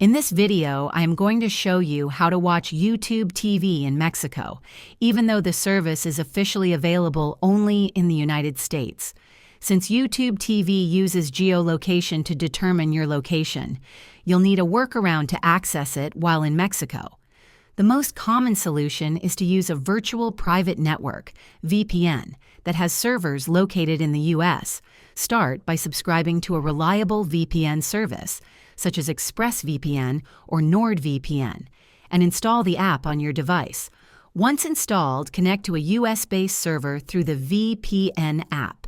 In this video, I am going to show you how to watch YouTube TV in Mexico, even though the service is officially available only in the United States. Since YouTube TV uses geolocation to determine your location, you'll need a workaround to access it while in Mexico. The most common solution is to use a virtual private network, VPN, that has servers located in the US. Start by subscribing to a reliable VPN service, such as ExpressVPN or NordVPN, and install the app on your device. Once installed, connect to a US-based server through the VPN app.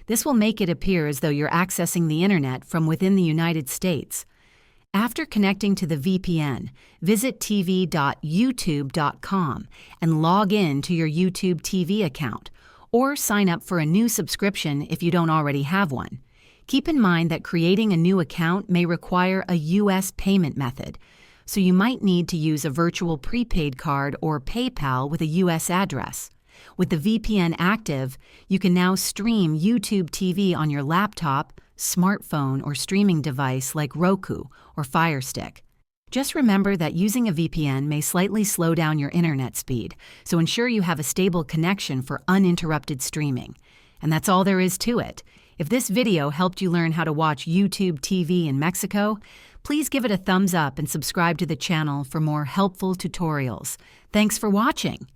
This will make it appear as though you're accessing the internet from within the United States. After connecting to the VPN, visit tv.youtube.com and log in to your YouTube TV account, or sign up for a new subscription if you don't already have one. Keep in mind that creating a new account may require a U.S. payment method, so you might need to use a virtual prepaid card or PayPal with a U.S. address. With the VPN active, you can now stream YouTube TV on your laptop, smartphone, or streaming device like Roku or Fire Stick. Just remember that using a VPN may slightly slow down your internet speed, so ensure you have a stable connection for uninterrupted streaming. And that's all there is to it. If this video helped you learn how to watch YouTube TV in Mexico, please give it a thumbs up and subscribe to the channel for more helpful tutorials. Thanks for watching.